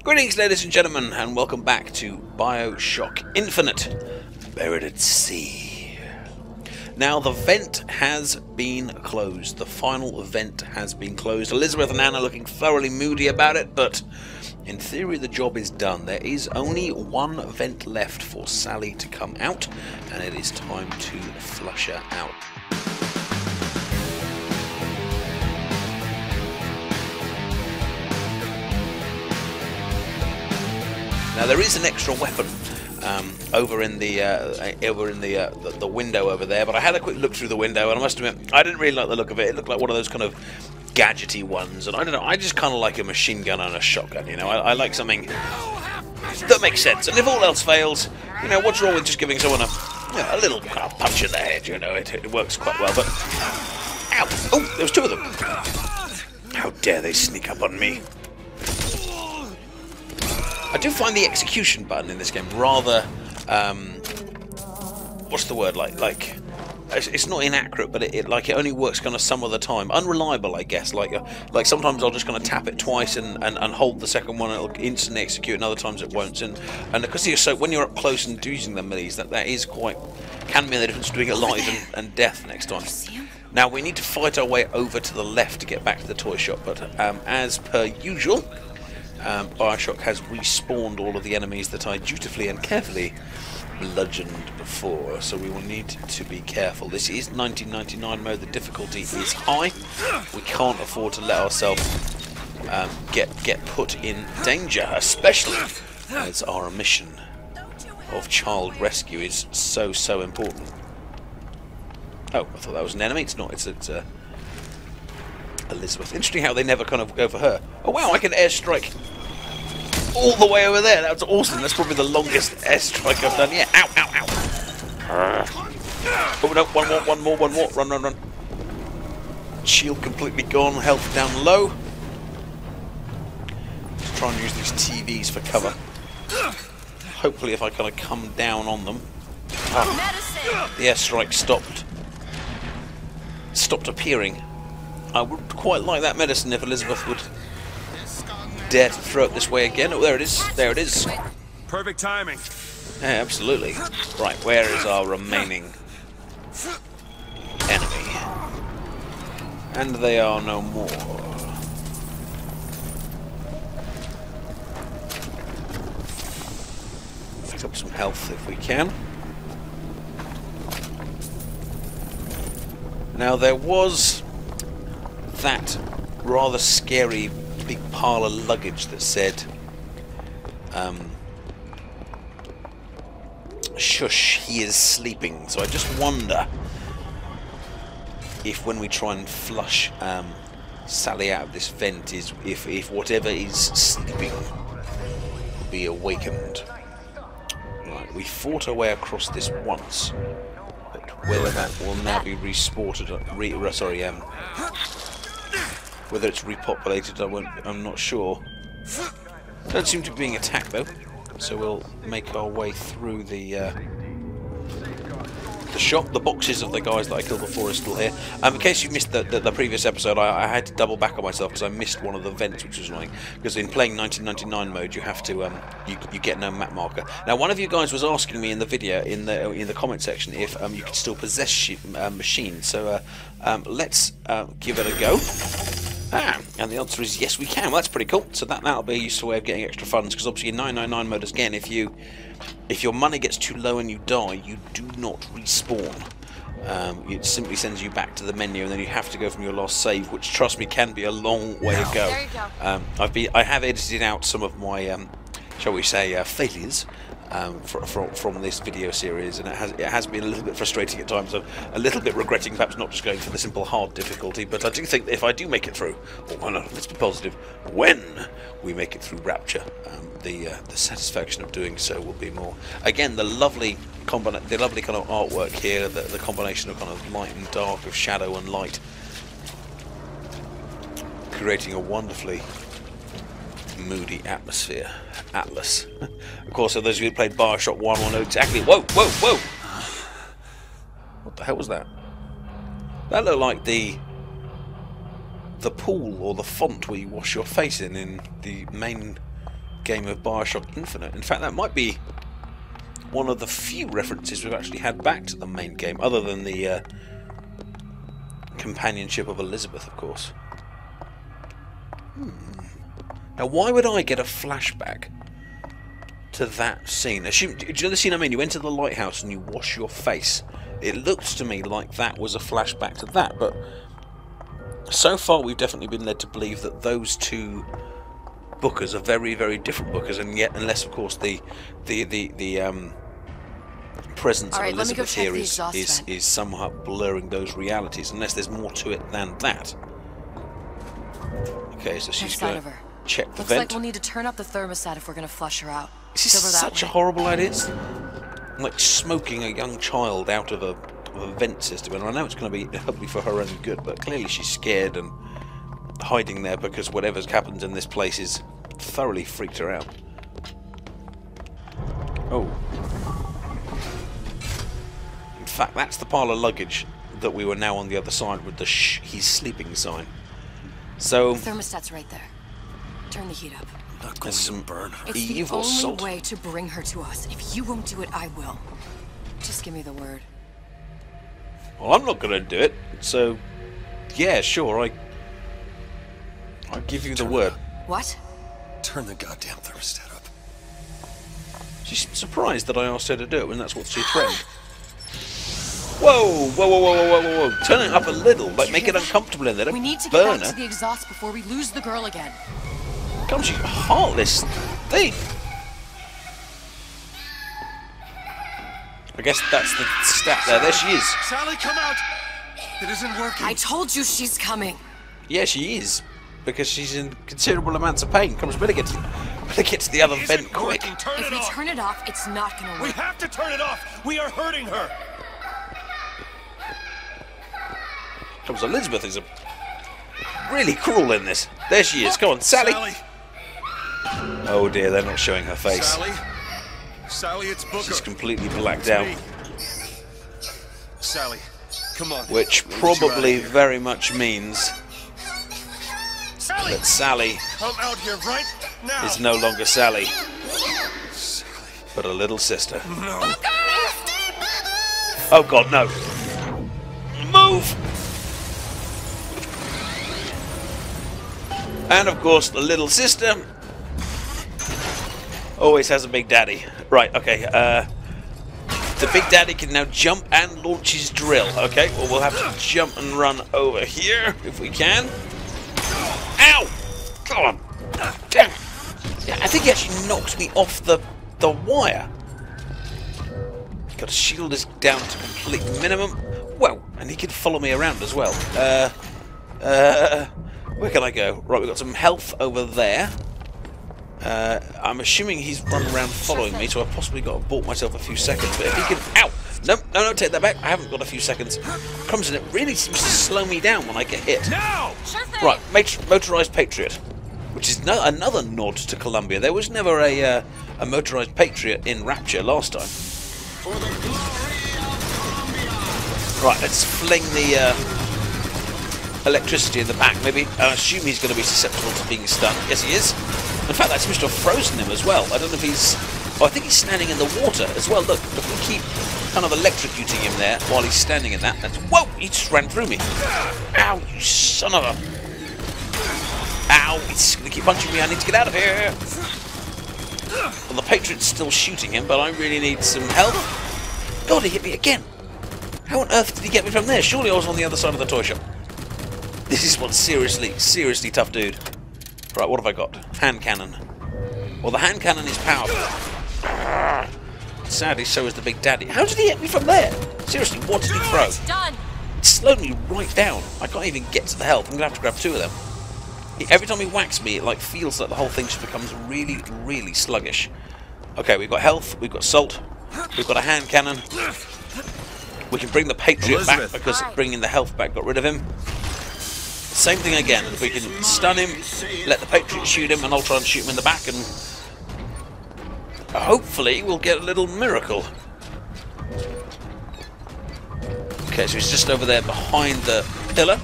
Greetings, ladies and gentlemen, and welcome back to Bioshock Infinite, Buried at Sea. Now, the vent has been closed. The final vent has been closed. Elizabeth and Anna looking thoroughly moody about it, but in theory the job is done. There is only one vent left for Sally to come out, and it is time to flush her out. Now there is an extra weapon over in the window over there, but I had a quick look through the window, and I must admit I didn't really like the look of it. It looked like one of those kind of gadgety ones, and I don't know. I just kind of like a machine gun and a shotgun. You know, I like something that makes sense. And if all else fails, you know, what's wrong with just giving someone a little kind of punch in the head? You know, it works quite well. But ow! Oh, there was two of them. How dare they sneak up on me? I do find the execution button in this game rather, what's the word, like it's not inaccurate, but it only works kind of some of the time. Unreliable, I guess. Like sometimes I'll just kind of tap it twice and hold the second one, and it'll instantly execute, and other times it won't. And because you're when you're up close and using them, that is can mean the difference between a life and death next time. Now we need to fight our way over to the left to get back to the toy shop, but as per usual, Bioshock has respawned all of the enemies that I dutifully and carefully bludgeoned before, so we will need to be careful. This is 1999 mode, the difficulty is high. We can't afford to let ourselves get put in danger, especially as our mission of child rescue is so important. Oh, I thought that was an enemy. It's not, it's Elizabeth. Interesting how they never kind of go for her. Oh wow, I can airstrike all the way over there. That's awesome. That's probably the longest airstrike I've done yet. Ow, ow, ow. Oh no, one more. Run. Shield completely gone, health down low. Let's try and use these TVs for cover. Hopefully if I kind of come down on them. The airstrike stopped appearing. I would quite like that medicine if Elizabeth would dare to throw it this way again. Oh, there it is. There it is. Perfect timing. Yeah, absolutely. Right, where is our remaining enemy? And they are no more. Pick up some health if we can. Now there was that rather scary big pile of luggage that said shush, he is sleeping. So I just wonder if when we try and flush Sally out of this vent, if whatever is sleeping will be awakened. Right, we fought our way across this once, but whether that will now be whether it's repopulated, I'm not sure. Don't seem to be being attacked though, so we'll make our way through the shop. The boxes of the guys that I killed before are still here. In case you missed the previous episode, I had to double back on myself because I missed one of the vents, which was annoying. Because in playing 1999 mode, you have to you get no map marker. Now, one of you guys was asking me in the video in the comment section if you could still possess machines. So let's give it a go. And the answer is yes, we can. Well, that's pretty cool. So that'll be a useful way of getting extra funds, because obviously in 999 mode, again, if your money gets too low and you die, you do not respawn. It simply sends you back to the menu, and then you have to go from your last save, which, trust me, can be a long way to go. There you go. I have edited out some of my, shall we say, failures from this video series, and it has been a little bit frustrating at times. I'm a little bit regretting perhaps not just going for the simple hard difficulty, but I do think that if I do make it through, or no, let's be positive, when we make it through Rapture, the satisfaction of doing so will be more. Again, the lovely kind of artwork here, the combination of kind of light and dark, of shadow and light, creating a wonderfully moody atmosphere. Atlas. Of course, for those of you who played Bioshock 1 will know exactly. Whoa! What the hell was that? That looked like the pool or the font where you wash your face in the main game of Bioshock Infinite. In fact, that might be one of the few references we've actually had back to the main game, other than the companionship of Elizabeth, of course. Now, why would I get a flashback to that scene? Do you know the scene I mean? You enter the lighthouse and you wash your face. It looks to me like that was a flashback to that, but so far we've definitely been led to believe that those two bookers are very, very different bookers, and yet, unless of course the presence of Elizabeth here is somewhat blurring those realities, unless there's more to it than that. Okay, so she's going to check the vent. Looks like we'll need to turn up the thermostat if we're going to flush her out. Is this such a horrible idea? It's like smoking a young child out of a vent system, and I know it's going to be hopefully for her own good, but clearly she's scared and hiding there because whatever's happened in this place is thoroughly freaked her out. Oh. In fact, that's the pile of luggage that we were now on the other side with the he's sleeping sign. So the thermostat's right there. Turn the heat up. There's some it's evil the only salt. way to bring her to us. If you won't do it, I will. Just give me the word. Well, I'm not going to do it, so yeah, sure, I'll give you the word. What? Turn the goddamn thermostat up. She's surprised that I asked her to do it when that's what she threatened. Whoa, whoa, whoa, whoa, whoa, whoa, whoa! Turn it up a little, like make it uncomfortable in there. We need to get back to the exhaust before we lose the girl again. Come, you heartless thief! I guess that's the stat there. There she is. Sally, come out! It isn't working. I told you she's coming. Yeah, she is, because she's in considerable amounts of pain. Come on, better get to the other vent quick. If we turn it off, it's not gonna work. We have to turn it off. We are hurting her. Comes Elizabeth is really cruel in this. There she is. Come on, Sally. Oh dear, they're not showing her face. Sally, it's Booker. She's completely blacked out. Sally, come on. Which probably very much means that Sally come out here right now. Is no longer Sally, but a little sister. No. Oh God, no! Move! And of course, the little sister always has a big daddy. Right, okay, the big daddy can now jump and launch his drill. Okay, well, we'll have to jump and run over here, if we can. Ow! Come on! Damn! Yeah, I think he actually knocked me off the wire. Got to shield us down to complete minimum. Whoa! And he can follow me around as well. Where can I go? Right, we've got some health over there. I'm assuming he's run around following me, so I've possibly got to bought myself a few seconds. But if he can... Ow! No, no, no, take that back. I haven't got a few seconds. Comes in, it really seems to slow me down when I get hit. Now! Sure thing. Right, motorized Patriot, which is another nod to Columbia. There was never a motorized Patriot in Rapture last time. Right, let's fling the electricity in the back. Maybe I assume he's going to be susceptible to being stunned. Yes, he is. In fact, that seems to have frozen him as well. I don't know if he's... Oh, I think he's standing in the water as well. Look, if we keep kind of electrocuting him there while he's standing in that. That's... Whoa! He just ran through me. Ow, you son of a... Ow! He's going to keep punching me. I need to get out of here. Well, the Patriot's still shooting him, but I really need some help. God, he hit me again. How on earth did he get me from there? Surely I was on the other side of the toy shop. This is one seriously tough dude. Right, what have I got? Hand cannon. Well, the hand cannon is powerful. Sadly, so is the big daddy. How did he hit me from there? Seriously, what did he throw? Done. It slowed me right down. I can't even get to the health. I'm going to have to grab two of them. Every time he whacks me, it like feels like the whole thing just becomes really sluggish. Okay, we've got health, we've got salt, we've got a hand cannon. We can bring the Patriot back because bringing the health back got rid of him. Same thing again. If we can stun him, let the Patriot shoot him, and I'll try and shoot him in the back, and hopefully we'll get a little miracle. Okay, so he's just over there behind the pillar.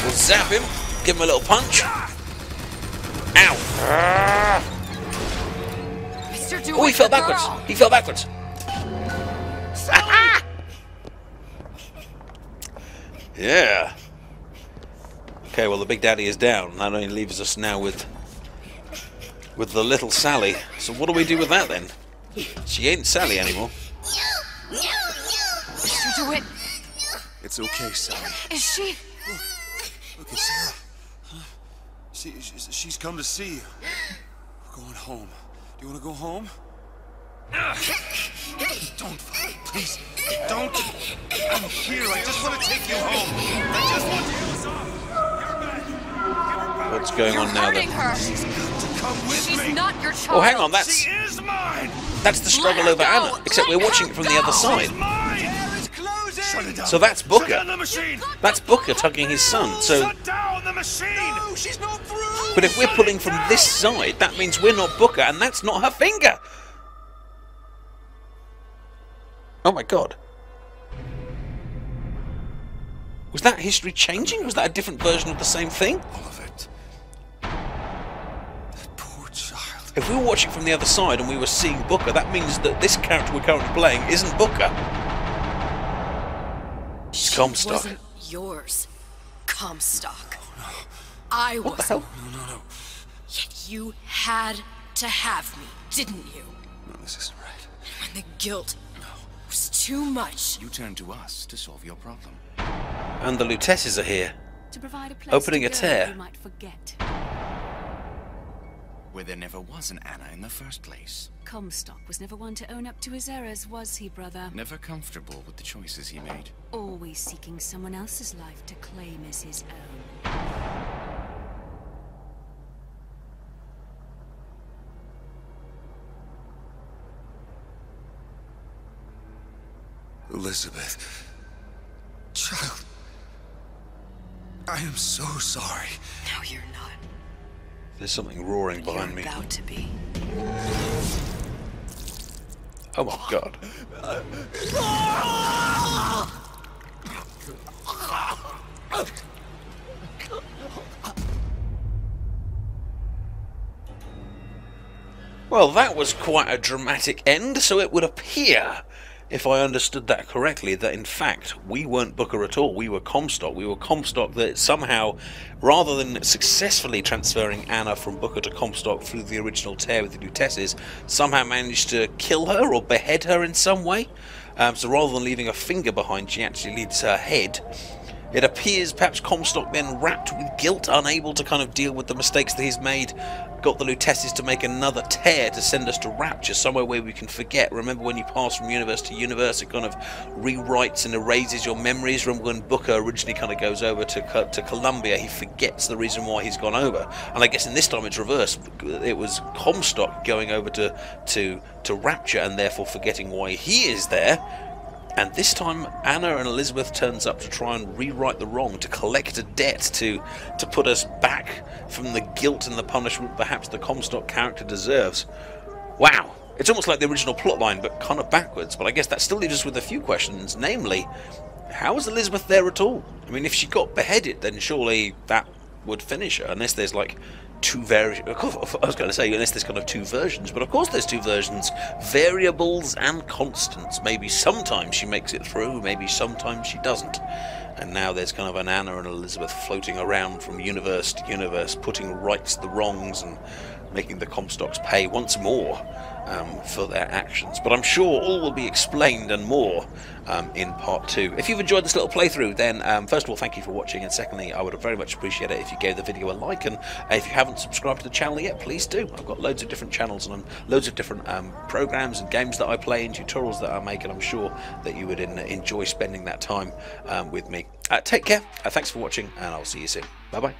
We'll zap him, give him a little punch. Ow! Oh, he fell backwards. He fell backwards. Yeah. Okay, well the Big Daddy is down. That only leaves us now with the little Sally. So what do we do with that then? She ain't Sally anymore. Did you do it? It's okay, Sally. Is she? Look, it's her. She's come to see you. We're going home. Do you want to go home? Don't fight, please. Don't. I'm here. I just want to take you home. I just want you. What's going on now then? Her. She's got to come with She's me. not your child. Oh, hang on, that's She is mine. the struggle over Anna, except we're watching it from the other side. Mine. It's closing. Shut it down. So that's Shut Booker. down the machine. That's Booker tugging his son. So, Shut down the machine. No, she's not through. but if we're pulling from this side, that means we're not Booker, and that's not her finger. Oh my God. Was that history changing? Was that a different version of the same thing? All of it. That poor child. If we were watching from the other side and we were seeing Booker, that means that this character we're currently playing isn't Booker. It's Comstock. Wasn't yours, Comstock. I was. What the hell? No. Yet you had to have me, didn't you? No, this isn't right. When the guilt was too much. You turn to us to solve your problem. And the Lutesses are here. To provide a place Opening to a go tear. you might forget. Where there never was an Anna in the first place. Comstock was never one to own up to his errors, was he, brother? Never comfortable with the choices he made. Always seeking someone else's life to claim as his own. Elizabeth. Child. I am so sorry. No, you're not. There's something roaring behind You're me. about to be. Oh my God. Well, that was quite a dramatic end, so it would appear, if I understood that correctly, that in fact we weren't Booker at all. We were Comstock. We were Comstock that somehow, rather than successfully transferring Anna from Booker to Comstock through the original tear with the Lutesses, somehow managed to kill her or behead her in some way. So rather than leaving a finger behind, she actually leaves her head. It appears perhaps Comstock then, wrapped with guilt, unable to kind of deal with the mistakes that he's made, got the Lutesses to make another tear to send us to Rapture, somewhere where we can forget. Remember when you pass from universe to universe, it kind of rewrites and erases your memories. Remember when Booker originally kind of goes over to Columbia, he forgets the reason why he's gone over. And I guess in this time it's reversed. It was Comstock going over to Rapture and therefore forgetting why he is there. And this time, Anna and Elizabeth turns up to try and rewrite the wrong, to collect a debt, to put us back from the guilt and the punishment perhaps the Comstock character deserves. Wow. It's almost like the original plotline, but kind of backwards. But I guess that still leaves us with a few questions, namely, how was Elizabeth there at all? I mean, if she got beheaded, then surely that would finish her, unless there's like two variations. I was going to say, unless there's kind of two versions, but of course there's two versions, variables and constants. Maybe sometimes she makes it through, maybe sometimes she doesn't. And now there's kind of an Anna and Elizabeth floating around from universe to universe, putting rights the wrongs and making the Comstocks pay once more for their actions. But I'm sure all will be explained and more in part 2. If you've enjoyed this little playthrough, then first of all, thank you for watching, and secondly, I would very much appreciate it if you gave the video a like, and if you haven't subscribed to the channel yet, please do. I've got loads of different channels and loads of different programs and games that I play and tutorials that I make, and I'm sure that you would enjoy spending that time with me. Take care, thanks for watching, and I'll see you soon. Bye bye.